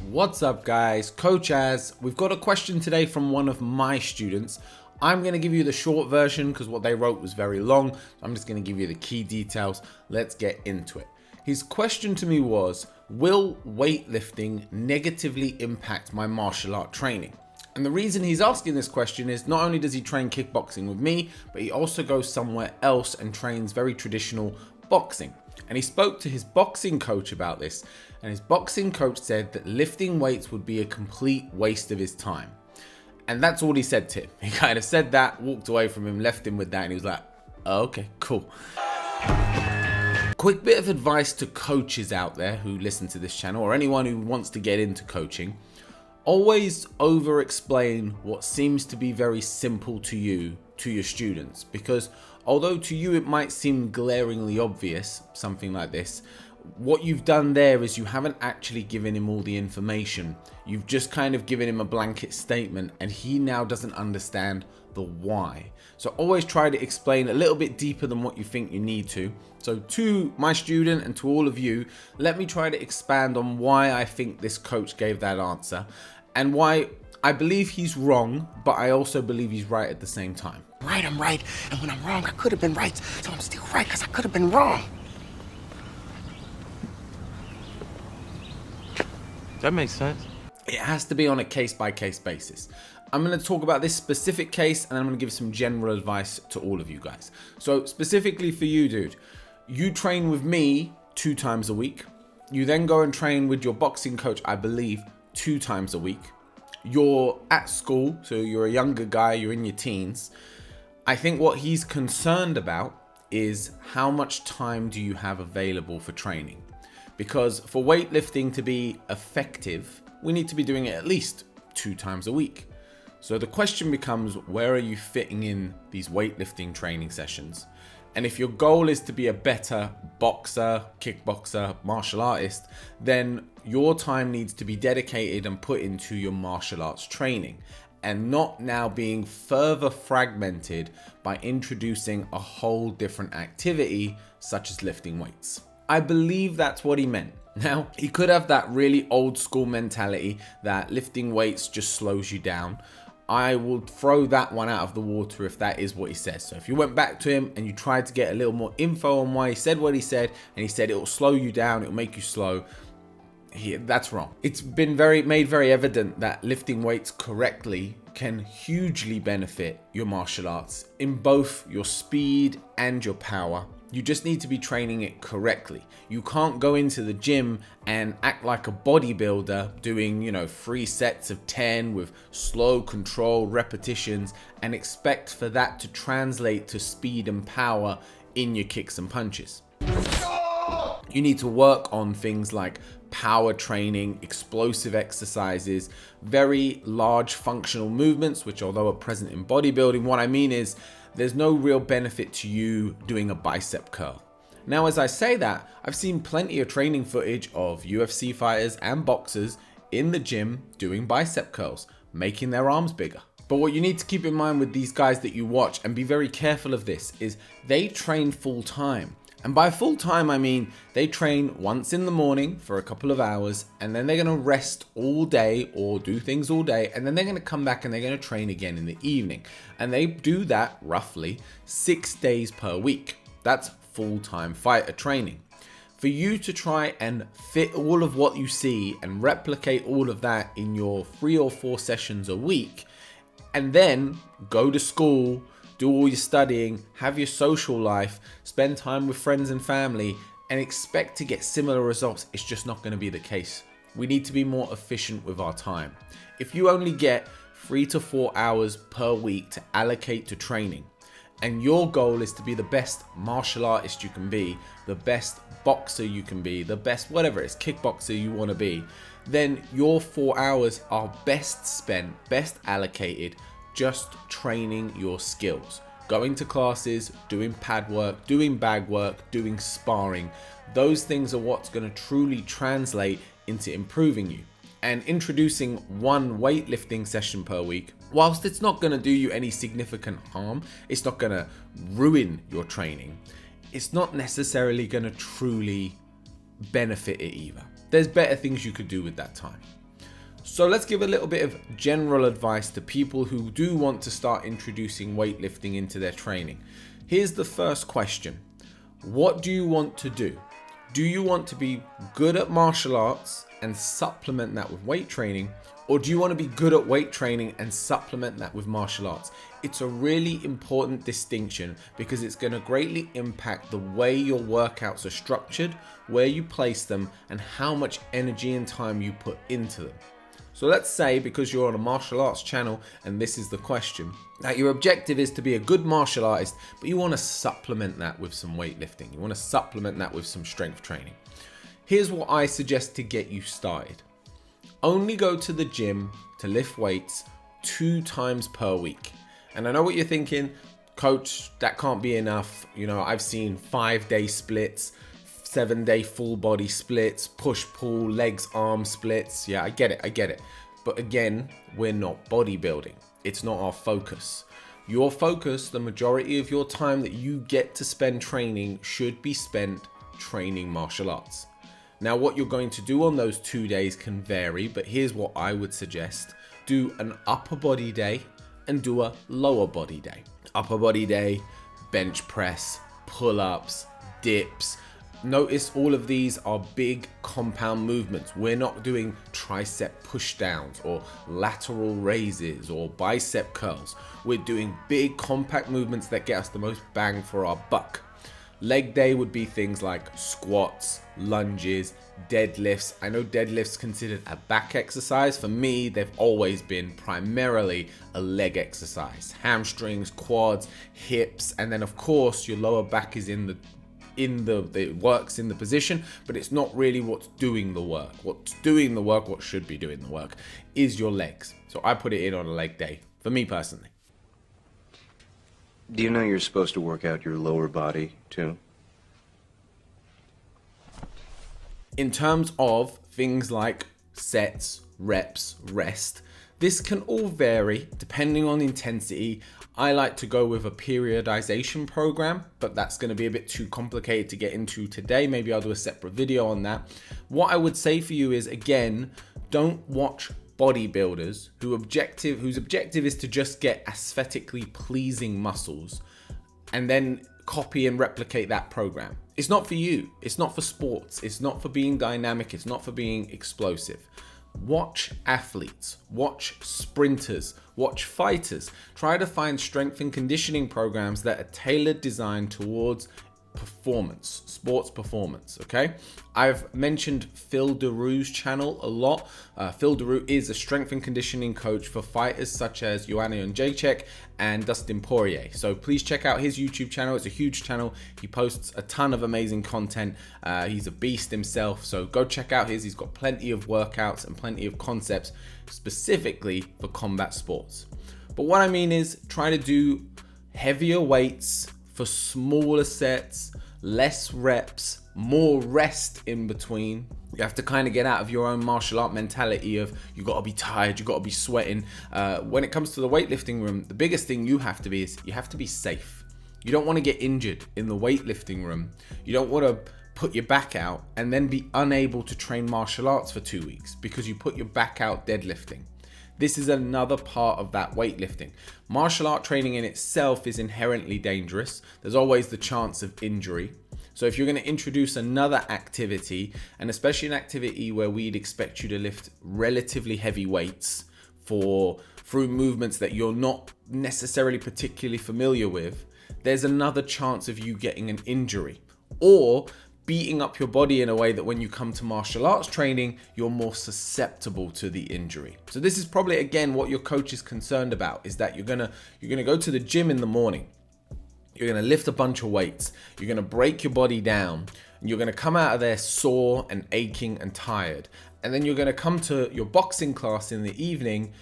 What's up guys, Coach Az. We've got a question today from one of my students. I'm going to give you the short version because what they wrote was very long. So I'm just going to give you the key details. Let's get into it. His question to me was, will weightlifting negatively impact my martial art training? And the reason he's asking this question is not only does he train kickboxing with me, but he also goes somewhere else and trains very traditional boxing. And he spoke to his boxing coach about this, and his boxing coach said that lifting weights would be a complete waste of his time. And that's all he said to him. He kind of said that, walked away from him, left him with that, and he was like, oh, okay, cool. Quick bit of advice to coaches out there who listen to this channel, or anyone who wants to get into coaching. Always over explain what seems to be very simple to you, to your students, because although to you it might seem glaringly obvious, something like this, what you've done there is you haven't actually given him all the information. You've just kind of given him a blanket statement, and he now doesn't understand the why. So always try to explain a little bit deeper than what you think you need to. So to my student and to all of you, let me try to expand on why I think this coach gave that answer and why I believe he's wrong, but I also believe he's right at the same time. Right, I'm right, and when I'm wrong, I could have been right, so I'm still right because I could have been wrong. That makes sense. It has to be on a case-by-case basis. I'm going to talk about this specific case, and I'm going to give some general advice to all of you guys. So specifically for you, dude, you train with me 2 times a week. You then go and train with your boxing coach, I believe, 2 times a week. You're at school, so you're a younger guy, you're in your teens. I think what he's concerned about is how much time do you have available for training? Because for weightlifting to be effective, we need to be doing it at least 2 times a week. So the question becomes, where are you fitting in these weightlifting training sessions? And if your goal is to be a better boxer, kickboxer, martial artist, then your time needs to be dedicated and put into your martial arts training, and not now being further fragmented by introducing a whole different activity such as lifting weights. I believe that's what he meant. Now, he could have that really old school mentality that lifting weights just slows you down. I will throw that one out of the water if that is what he says. So if you went back to him and you tried to get a little more info on why he said what he said, and he said it will slow you down, it will make you slow, that's wrong. It's been made very evident that lifting weights correctly can hugely benefit your martial arts in both your speed and your power. You just need to be training it correctly. You can't go into the gym and act like a bodybuilder doing, 3 sets of 10 with slow controlled repetitions and expect for that to translate to speed and power in your kicks and punches. You need to work on things like power training, explosive exercises, very large functional movements, which although are present in bodybuilding, what I mean is there's no real benefit to you doing a bicep curl. Now, as I say that, I've seen plenty of training footage of UFC fighters and boxers in the gym doing bicep curls, making their arms bigger. But what you need to keep in mind with these guys that you watch, and be very careful of this, is they train full time. And by full time, I mean they train once in the morning for a couple of hours, and then they're going to rest all day or do things all day, and then they're going to come back and they're going to train again in the evening. And they do that roughly 6 days per week. That's full-time fighter training. For you to try and fit all of what you see and replicate all of that in your 3 or 4 sessions a week, and then go to school, do all your studying, have your social life, spend time with friends and family, and expect to get similar results, it's just not going to be the case. We need to be more efficient with our time. If you only get 3 to 4 hours per week to allocate to training, and your goal is to be the best martial artist you can be, the best boxer you can be, the best whatever it is, kickboxer you want to be, then your 4 hours are best spent, best allocated just training your skills, going to classes, doing pad work, doing bag work, doing sparring. Those things are what's going to truly translate into improving you. And introducing 1 weightlifting session per week, whilst it's not going to do you any significant harm, it's not going to ruin your training, it's not necessarily going to truly benefit it either. There's better things you could do with that time. So let's give a little bit of general advice to people who do want to start introducing weightlifting into their training. Here's the first question. What do you want to do? Do you want to be good at martial arts and supplement that with weight training? Or do you want to be good at weight training and supplement that with martial arts? It's a really important distinction because it's going to greatly impact the way your workouts are structured, where you place them, and how much energy and time you put into them. So let's say, because you're on a martial arts channel and this is the question, that your objective is to be a good martial artist, but you want to supplement that with some weightlifting. You want to supplement that with some strength training. Here's what I suggest to get you started. Only go to the gym to lift weights 2 times per week. And I know what you're thinking, coach, that can't be enough. You know, I've seen 5-day splits, 7-day full body splits, push pull, legs, arms splits. Yeah, I get it. But again, we're not bodybuilding. It's not our focus. Your focus, the majority of your time that you get to spend training, should be spent training martial arts. Now, what you're going to do on those 2 days can vary, but here's what I would suggest. Do an upper body day and do a lower body day. Upper body day, bench press, pull-ups, dips. Notice all of these are big compound movements. We're not doing tricep push downs or lateral raises or bicep curls. We're doing big compact movements that get us the most bang for our buck. Leg day would be things like squats, lunges, deadlifts. I know deadlifts considered a back exercise. For me, they've always been primarily a leg exercise. Hamstrings, quads, hips, and then of course your lower back is it works in the position, but it's not really what's doing the work. What's doing the work, what should be doing the work, is your legs. So I put it in on a leg day, for me personally. Do you know you're supposed to work out your lower body too? In terms of things like sets, reps, rest, this can all vary depending on intensity. I like to go with a periodization program, but that's going to be a bit too complicated to get into today. Maybe I'll do a separate video on that. What I would say for you is, again, don't watch bodybuilders whose objective is to just get aesthetically pleasing muscles and then copy and replicate that program. It's not for you. It's not for sports. It's not for being dynamic. It's not for being explosive. Watch athletes, watch sprinters, watch fighters. Try to find strength and conditioning programs that are tailored, designed towards performance, sports performance, okay? I've mentioned Phil Daru's channel a lot. Phil Daru is a strength and conditioning coach for fighters such as Joanna Jędrzejczyk and Dustin Poirier. So please check out his YouTube channel. It's a huge channel. He posts a ton of amazing content. He's a beast himself. So go check out his. He's got plenty of workouts and plenty of concepts specifically for combat sports. But what I mean is try to do heavier weights for smaller sets, less reps, more rest in between. You have to kind of get out of your own martial art mentality of you got to be tired, you got to be sweating. When it comes to the weightlifting room, the biggest thing you have to be is you have to be safe. You don't want to get injured in the weightlifting room. You don't want to put your back out and then be unable to train martial arts for 2 weeks because you put your back out deadlifting. This is another part of that weightlifting. Martial art training in itself is inherently dangerous. There's always the chance of injury. So if you're going to introduce another activity, and especially an activity where we'd expect you to lift relatively heavy weights through movements that you're not necessarily particularly familiar with, there's another chance of you getting an injury or beating up your body in a way that when you come to martial arts training, you're more susceptible to the injury. So this is probably, again, what your coach is concerned about, is that you're gonna go to the gym in the morning. You're gonna lift a bunch of weights. You're gonna break your body down. And you're gonna come out of there sore and aching and tired. And then you're gonna come to your boxing class in the evening.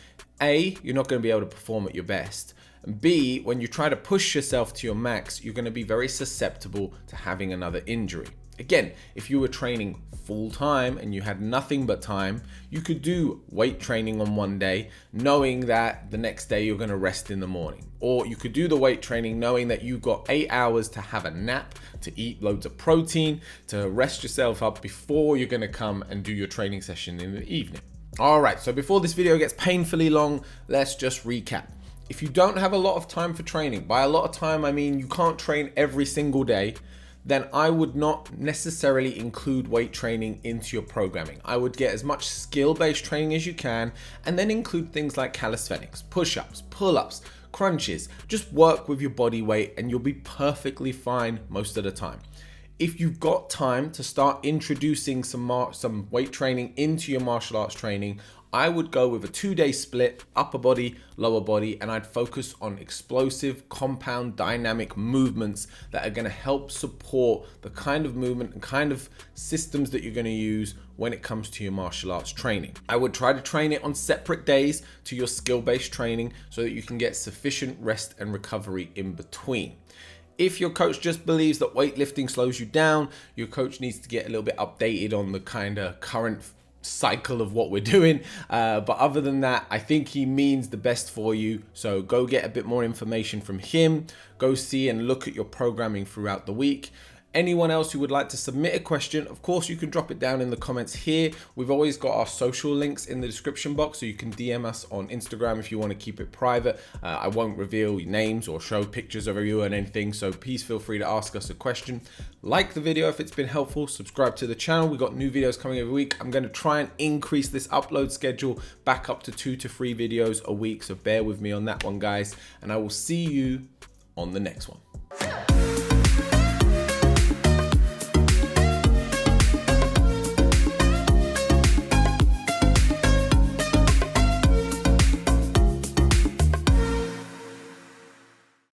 A, you're not gonna be able to perform at your best. And B, when you try to push yourself to your max, you're gonna be very susceptible to having another injury. Again, if you were training full time and you had nothing but time, you could do weight training on one day, knowing that the next day you're going to rest in the morning. Or you could do the weight training knowing that you've got 8 hours to have a nap, to eat loads of protein, to rest yourself up before you're going to come and do your training session in the evening. All right, so before this video gets painfully long, let's just recap. If you don't have a lot of time for training, by a lot of time I mean you can't train every single day, then I would not necessarily include weight training into your programming. I would get as much skill-based training as you can, and then include things like calisthenics, push-ups, pull-ups, crunches. Just work with your body weight and you'll be perfectly fine most of the time. If you've got time to start introducing some weight training into your martial arts training, I would go with a 2-day split, upper body, lower body, and I'd focus on explosive, compound, dynamic movements that are going to help support the kind of movement and kind of systems that you're going to use when it comes to your martial arts training. I would try to train it on separate days to your skill-based training so that you can get sufficient rest and recovery in between. If your coach just believes that weightlifting slows you down, your coach needs to get a little bit updated on the kind of current cycle of what we're doing. But other than that, I think he means the best for you. So go get a bit more information from him. Go see and look at your programming throughout the week. Anyone else who would like to submit a question, of course, you can drop it down in the comments here. We've always got our social links in the description box, so you can DM us on Instagram if you want to keep it private. I won't reveal names or show pictures of you and anything, so please feel free to ask us a question. Like the video if it's been helpful, subscribe to the channel. We've got new videos coming every week. I'm going to try and increase this upload schedule back up to 2 to 3 videos a week, so bear with me on that one, guys, and I will see you on the next one.